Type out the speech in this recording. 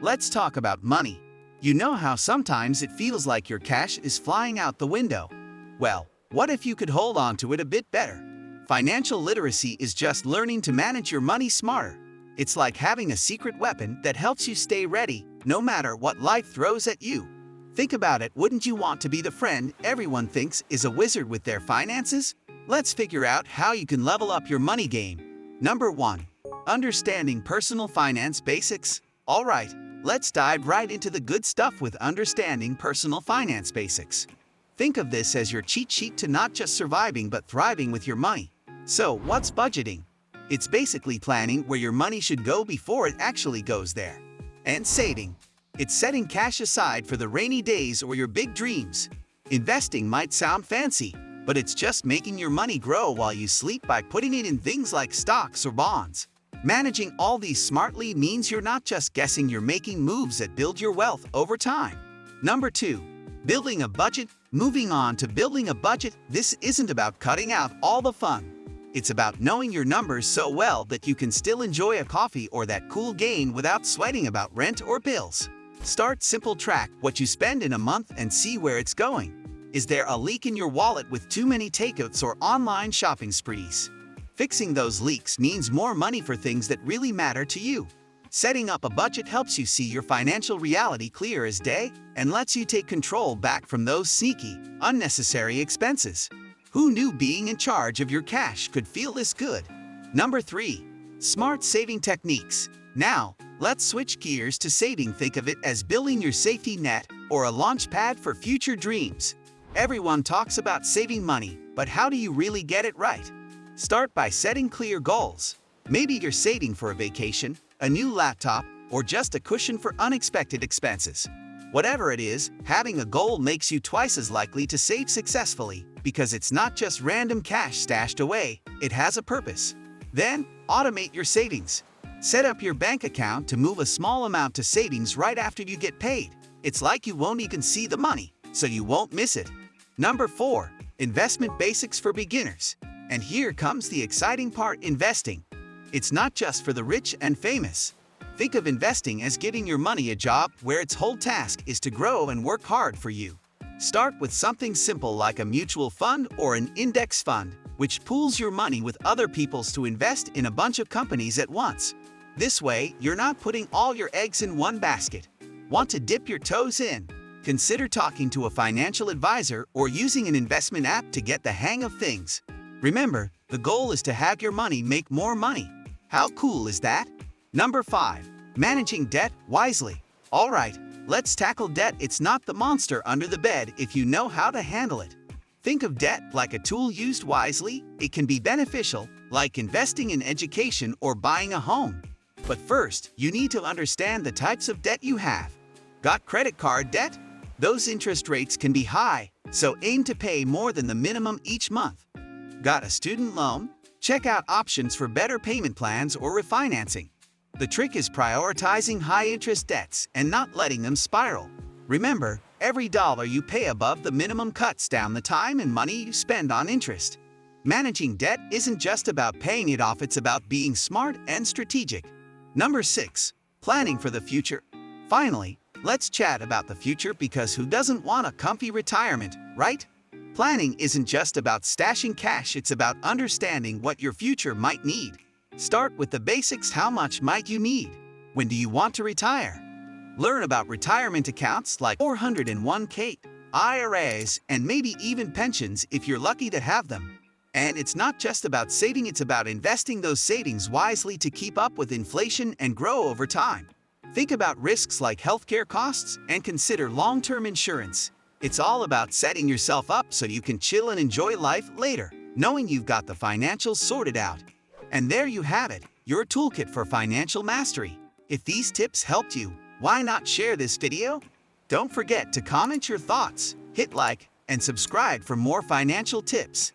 let's talk about money. You know how sometimes it feels like your cash is flying out the window? Well, what if you could hold on to it a bit better? Financial literacy is just learning to manage your money smarter. It's like having a secret weapon that helps you stay ready, no matter what life throws at you. Think about it, wouldn't you want to be the friend everyone thinks is a wizard with their finances? Let's figure out how you can level up your money game. Number 1. Understanding personal finance basics. Alright, let's dive right into the good stuff with understanding personal finance basics. Think of this as your cheat sheet to not just surviving but thriving with your money. So, what's budgeting? It's basically planning where your money should go before it actually goes there. And saving. It's setting cash aside for the rainy days or your big dreams. Investing might sound fancy, but it's just making your money grow while you sleep by putting it in things like stocks or bonds. Managing all these smartly means you're not just guessing, you're making moves that build your wealth over time. Number 2. Building a budget. Moving on to building a budget, this isn't about cutting out all the fun. It's about knowing your numbers so well that you can still enjoy a coffee or that cool game without sweating about rent or bills. Start simple, track what you spend in a month and see where it's going. Is there a leak in your wallet with too many takeouts or online shopping sprees? Fixing those leaks means more money for things that really matter to you. Setting up a budget helps you see your financial reality clear as day and lets you take control back from those sneaky, unnecessary expenses. Who knew being in charge of your cash could feel this good? Number 3. Smart saving techniques. Now, let's switch gears to saving. Think of it as building your safety net or a launch pad for future dreams. Everyone talks about saving money, but how do you really get it right? Start by setting clear goals. Maybe you're saving for a vacation, a new laptop, or just a cushion for unexpected expenses. Whatever it is, having a goal makes you twice as likely to save successfully because it's not just random cash stashed away, it has a purpose. Then, automate your savings. Set up your bank account to move a small amount to savings right after you get paid. It's like you won't even see the money, so you won't miss it. Number 4. Investment basics for beginners. And here comes the exciting part: investing. It's not just for the rich and famous. Think of investing as giving your money a job where its whole task is to grow and work hard for you. Start with something simple like a mutual fund or an index fund, which pools your money with other people's to invest in a bunch of companies at once. This way, you're not putting all your eggs in one basket. Want to dip your toes in? Consider talking to a financial advisor or using an investment app to get the hang of things. Remember, the goal is to have your money make more money. How cool is that? Number 5. Managing debt wisely. Alright, let's tackle debt. It's not the monster under the bed if you know how to handle it. Think of debt like a tool used wisely. It can be beneficial, like investing in education or buying a home. But first, you need to understand the types of debt you have. Got credit card debt? Those interest rates can be high, so aim to pay more than the minimum each month. Got a student loan? Check out options for better payment plans or refinancing. The trick is prioritizing high-interest debts and not letting them spiral. Remember, every dollar you pay above the minimum cuts down the time and money you spend on interest. Managing debt isn't just about paying it off, it's about being smart and strategic. Number 6. Planning for the future. Finally, let's chat about the future, because who doesn't want a comfy retirement, right? Planning isn't just about stashing cash, it's about understanding what your future might need. Start with the basics. How much might you need? When do you want to retire? Learn about retirement accounts like 401k, IRAs, and maybe even pensions if you're lucky to have them. And it's not just about saving, it's about investing those savings wisely to keep up with inflation and grow over time. Think about risks like healthcare costs and consider long-term insurance. It's all about setting yourself up so you can chill and enjoy life later, knowing you've got the financials sorted out. And there you have it, your toolkit for financial mastery. If these tips helped you, why not share this video? Don't forget to comment your thoughts, hit like, and subscribe for more financial tips.